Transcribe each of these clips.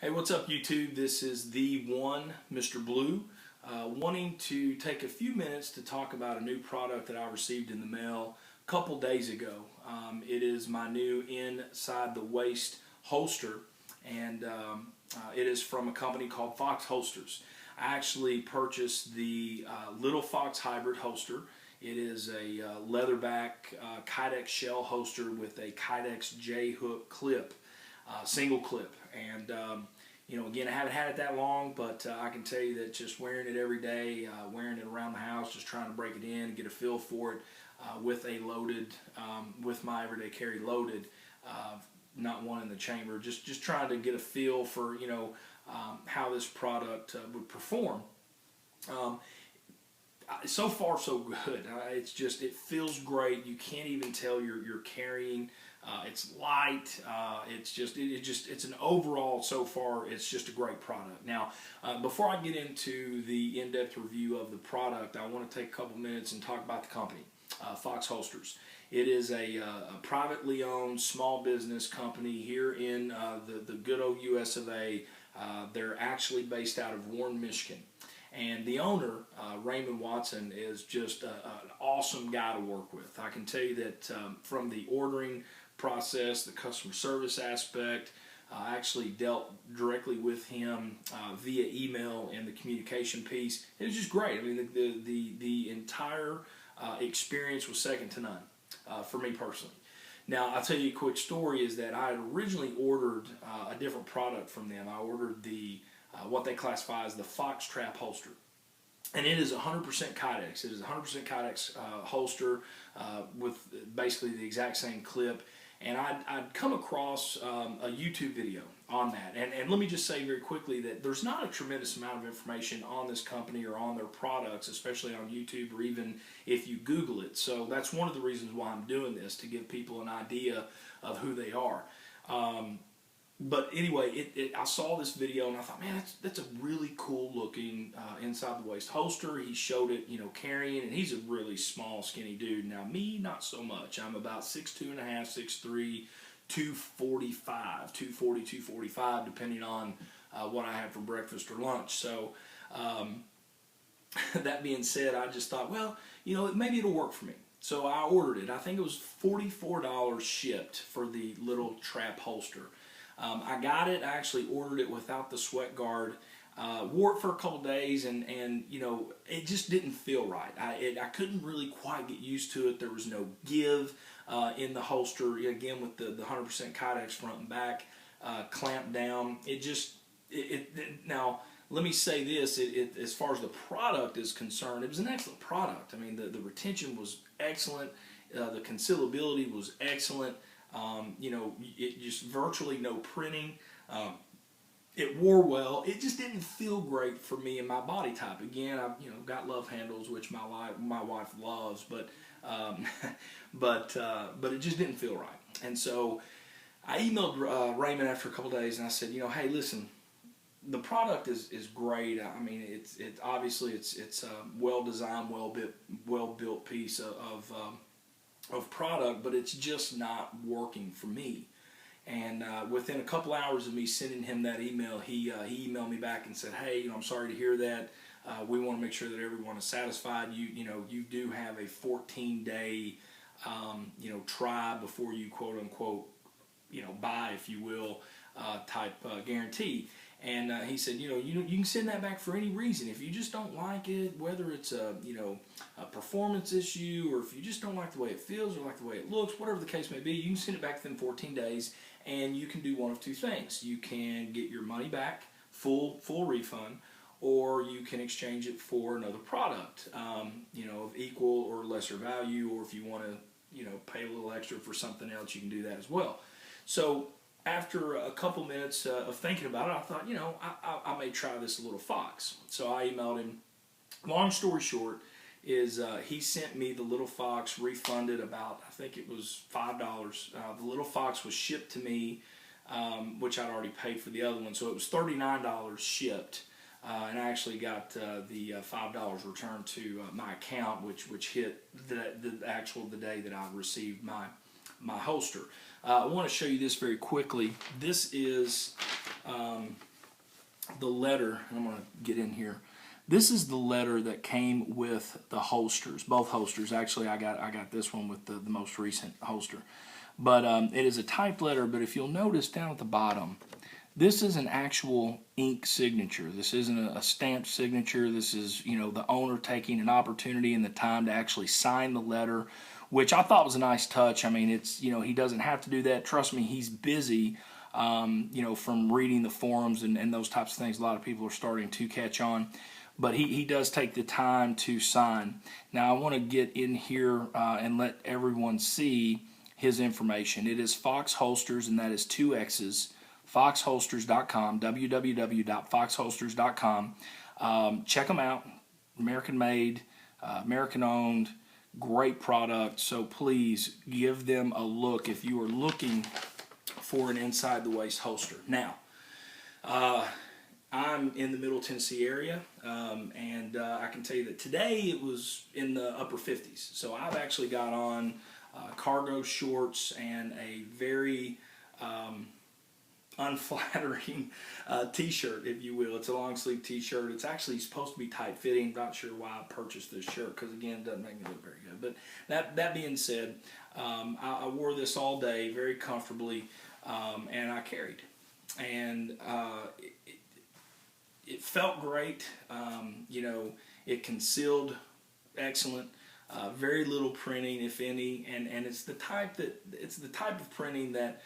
Hey, what's up YouTube? This is the one, Mr. Blue, wanting to take a few minutes to talk about a new product that I received in the mail a couple days ago. It is my new inside the waist holster, and it is from a company called Foxx holsters. I actually purchased the little Foxx hybrid holster. It is a leatherback Kydex shell holster with a Kydex J-hook clip. Single clip, and again, I haven't had it that long, but I can tell you that just wearing it every day, wearing it around the house, just trying to break it in and get a feel for it with a loaded, with my everyday carry loaded, not one in the chamber, just trying to get a feel for how this product would perform. So far so good. It feels great. You can't even tell you're carrying. It's light. It's an overall, so far it's just a great product. Now, before I get into the in-depth review of the product, I want to take a couple minutes and talk about the company, Foxx Holsters. It is a privately owned small business company here in the good old US of A. They're actually based out of Warren, Michigan. And the owner, Raymond Watson, is just an awesome guy to work with. I can tell you that from the ordering process, the customer service aspect, I actually dealt directly with him via email and the communication piece. It was just great. I mean, the entire experience was second to none for me personally. Now, I'll tell you a quick story is that I had originally ordered a different product from them. I ordered the what they classify as the Foxx trap holster. And it is 100% Kydex. It is 100% Kydex holster with basically the exact same clip. And I'd come across a YouTube video on that. And let me just say very quickly that there's not a tremendous amount of information on this company or on their products, especially on YouTube or even if you Google it. So that's one of the reasons why I'm doing this, to give people an idea of who they are. But anyway, I saw this video and I thought, man, that's a really cool looking inside the waist holster. He showed it, carrying, and he's a really small, skinny dude. Now, me, not so much. I'm about 6'2 and a half, 6'3", 245, 240, 245, depending on what I have for breakfast or lunch. So, that being said, I just thought, well, maybe it'll work for me. So I ordered it. I think it was $44 shipped for the little trap holster. I got it. I actually ordered it without the sweat guard. Wore it for a couple days, and it just didn't feel right. I couldn't really quite get used to it. There was no give in the holster. Again, with the 100% Kydex front and back clamped down. Now, let me say this. As far as the product is concerned, it was an excellent product. I mean, the retention was excellent. The concealability was excellent. It just virtually no printing. It wore well. It just didn't feel great for me and my body type. Again, I've got love handles, which my wife loves, but but it just didn't feel right. And so I emailed Raymond after a couple days, and I said, hey, listen, the product is great. I mean, it's obviously it's a well designed, well built piece of product, but it's just not working for me. And within a couple hours of me sending him that email, he emailed me back and said, hey, I'm sorry to hear that. We want to make sure that everyone is satisfied. You do have a 14-day try before you quote unquote buy, if you will, type guarantee. And he said, you can send that back for any reason. If you just don't like it, whether it's a performance issue, or if you just don't like the way it feels or like the way it looks, whatever the case may be, you can send it back within 14 days, and you can do one of two things. You can get your money back, full refund, or you can exchange it for another product, of equal or lesser value, or if you want to, pay a little extra for something else, you can do that as well. So after a couple minutes of thinking about it, I thought, I may try this little Foxx. So I emailed him. Long story short is he sent me the little Foxx, refunded about, I think it was $5. The little Foxx was shipped to me, which I'd already paid for the other one. So it was $39 shipped. And I actually got the $5 returned to my account, which hit the day that I received my holster. I want to show you this very quickly. This is the letter, and I'm going to get in here. This is the letter that came with the holsters, both holsters. Actually, I got this one with the most recent holster. But it is a typed letter, but if you'll notice down at the bottom, this is an actual ink signature. This isn't a stamped signature. This is, the owner taking an opportunity and the time to actually sign the letter, which I thought was a nice touch. I mean, it's, he doesn't have to do that. Trust me, he's busy, from reading the forums and those types of things. A lot of people are starting to catch on. But he does take the time to sign. Now, I want to get in here and let everyone see his information. It is Foxx Holsters, and that is 2 X's. Foxxholsters.com, www.foxxholsters.com. Check them out. American made, American owned, great product. So please give them a look if you are looking for an inside the waist holster. Now, I'm in the Middle Tennessee area, and I can tell you that today it was in the upper 50s. So I've actually got on cargo shorts and a very unflattering t-shirt, if you will. It's a long sleeve t-shirt. It's actually supposed to be tight fitting. Not sure why I purchased this shirt, because again, it doesn't make me look very good. But that being said, I wore this all day very comfortably, and I carried. And it felt great. It concealed excellent. Very little printing, if any, and it's the type of printing that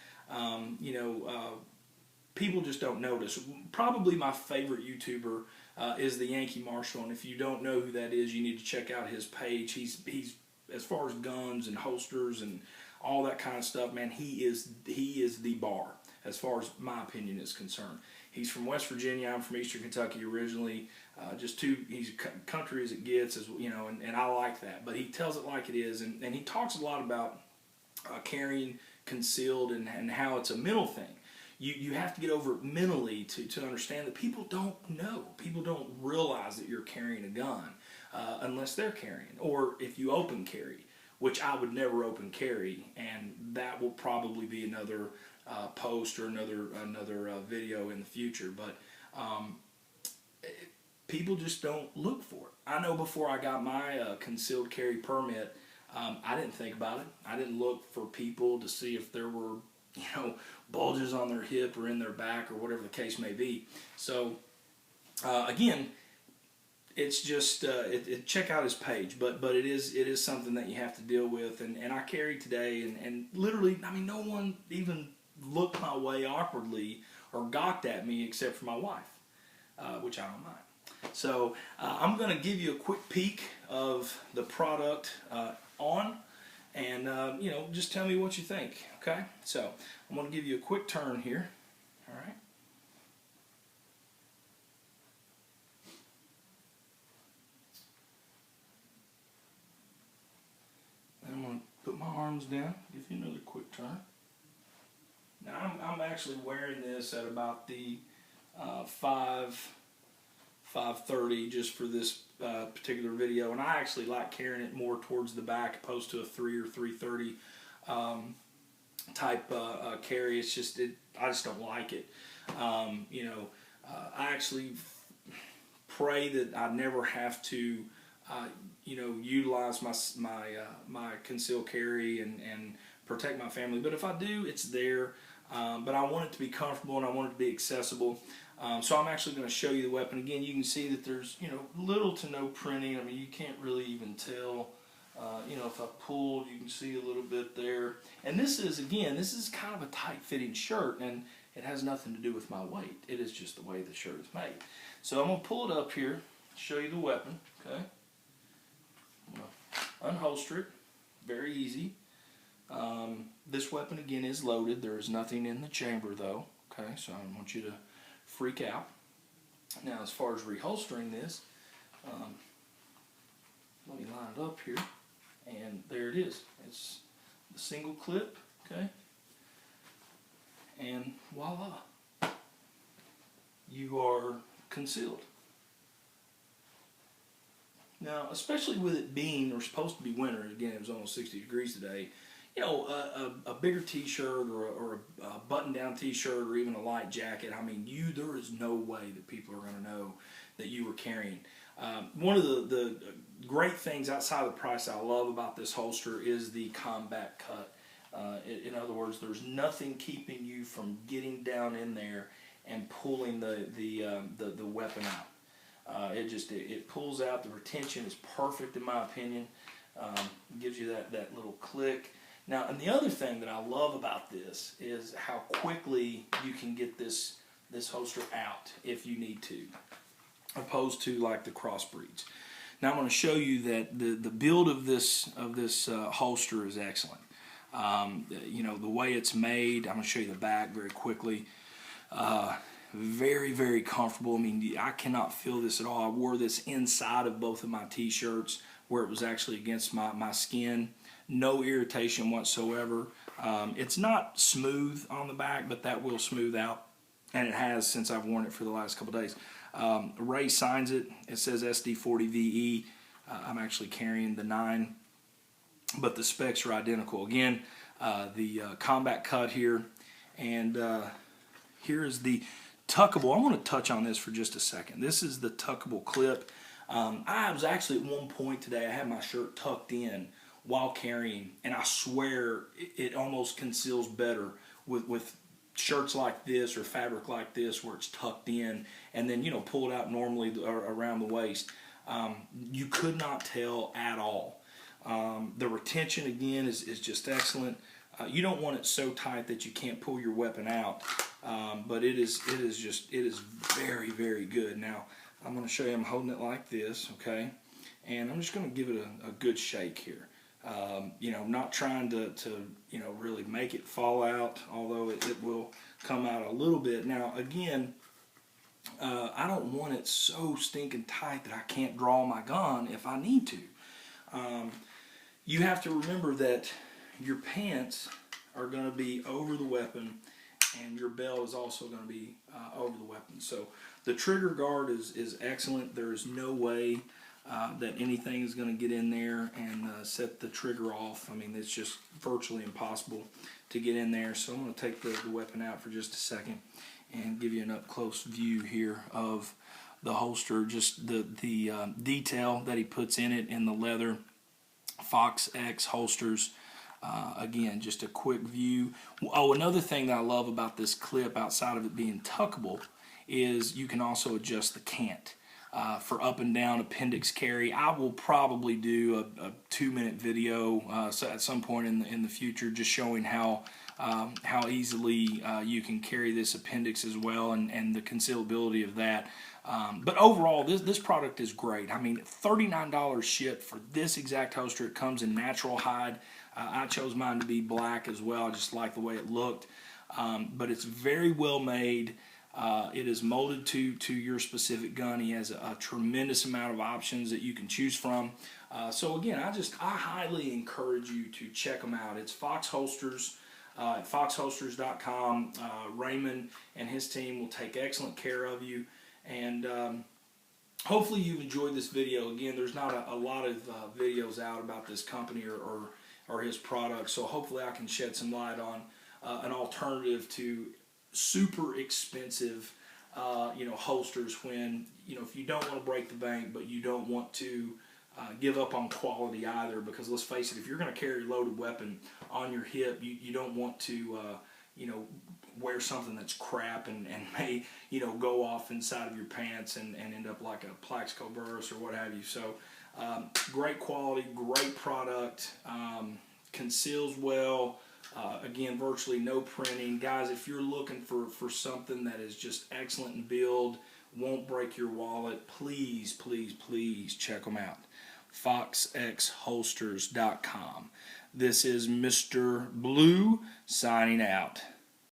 people just don't notice. Probably my favorite YouTuber is the Yankee Marshal, and if you don't know who that is, you need to check out his page. He's as far as guns and holsters and all that kind of stuff, man. He is the bar as far as my opinion is concerned. He's from West Virginia. I'm from Eastern Kentucky originally. He's country as it gets, and I like that. But he tells it like it is, and he talks a lot about carrying concealed and how it's a mental thing. You have to get over it mentally to understand that people don't know. People don't realize that you're carrying a gun unless they're carrying, or if you open carry, which I would never open carry, and that will probably be another post or another video in the future. But people just don't look for it. I know before I got my concealed carry permit, I didn't think about it. I didn't look for people to see if there were, bulges on their hip or in their back or whatever the case may be. So again, it's just check out his page, but it is something that you have to deal with. And I carried today, and literally, I mean, no one even looked my way awkwardly or gawked at me except for my wife, which I don't mind. So I'm going to give you a quick peek of the product on, and just tell me what you think. Okay, so I'm going to give you a quick turn here. All right. I'm going to put my arms down, give you another quick turn. Now I'm actually wearing this at about the 5:30 just for this particular video, and I actually like carrying it more towards the back opposed to a 3 or 3:30 type carry. It's just I just don't like it. I actually pray that I never have to utilize my concealed carry and protect my family. But if I do, it's there. But I want it to be comfortable, and I want it to be accessible. So I'm actually going to show you the weapon. Again, you can see that there's little to no printing. I mean, you can't really even tell. If I pulled, you can see a little bit there. And this is kind of a tight-fitting shirt, and it has nothing to do with my weight. It is just the way the shirt is made. So I'm going to pull it up here, show you the weapon. Okay. I'm going to unholster it. Very easy. This weapon, again, is loaded. There is nothing in the chamber, though. Okay, so I don't want you to freak out. Now, as far as reholstering this, let me line it up here, and there it is. It's the single clip, okay, and voila, you are concealed. Now, especially with it being, or supposed to be winter, again, it was almost 60 degrees today, a bigger T-shirt or a button-down T-shirt or even a light jacket. I mean, there is no way that people are going to know that you were carrying. One of the great things outside of the price I love about this holster is the combat cut. In other words, there's nothing keeping you from getting down in there and pulling the weapon out. It pulls out. The retention is perfect in my opinion. Gives you that little click. Now, and the other thing that I love about this is how quickly you can get this holster out if you need to, opposed to like the crossbreeds. Now I'm going to show you that the build of this holster is excellent. The way it's made. I'm going to show you the back very quickly. Very, very comfortable. I mean, I cannot feel this at all. I wore this inside of both of my t-shirts where it was actually against my skin. No irritation whatsoever. It's not smooth on the back, but that will smooth out, and it has since I've worn it for the last couple days. Ray signs it. It says SD40VE. I'm actually carrying the 9, but the specs are identical. Again, the combat cut here, and here is the tuckable. I want to touch on this for just a second. This is the tuckable clip. I was actually at one point today, I had my shirt tucked in while carrying, and I swear it almost conceals better with shirts like this or fabric like this where it's tucked in and then pull it out normally around the waist. You could not tell at all. The retention again is just excellent. You don't want it so tight that you can't pull your weapon out, but it is very, very good. Now I'm going to show you. I'm holding it like this, okay, and I'm just going to give it a good shake here. Not trying to really make it fall out, although it will come out a little bit. Now again, I don't want it so stinking tight that I can't draw my gun if I need to. You have to remember that your pants are going to be over the weapon, and your belt is also going to be over the weapon. So the trigger guard is excellent. There is no way that anything is going to get in there and set the trigger off. I mean, it's just virtually impossible to get in there. So I'm going to take the weapon out for just a second and give you an up-close view here of the holster. Just the detail that he puts in it in the leather. Foxx X holsters. Again, just a quick view. Oh, another thing that I love about this clip, outside of it being tuckable, is you can also adjust the cant. For up and down appendix carry. I will probably do a 2-minute video at some point in the future, just showing how easily you can carry this appendix as well, and the concealability of that. But overall, this product is great. I mean, $39 shipped for this exact holster. It comes in natural hide. I chose mine to be black as well. I just like the way it looked. But it's very well made. It is molded to your specific gun. He has a tremendous amount of options that you can choose from. So again, I highly encourage you to check them out. It's Foxx Holsters at foxholsters.com. Raymond and his team will take excellent care of you. And hopefully you've enjoyed this video. Again, there's not a lot of videos out about this company or his products. So hopefully I can shed some light on an alternative to super expensive holsters, when if you don't want to break the bank but you don't want to give up on quality either, because let's face it, if you're going to carry a loaded weapon on your hip, you don't want to wear something that's crap and may go off inside of your pants and end up like a Plaxico Burris or what have you. So great quality, great product, conceals well. Again, virtually no printing. Guys, if you're looking for something that is just excellent in build, won't break your wallet, please, please, please check them out. foxxholsters.com. This is Mr. Blue signing out.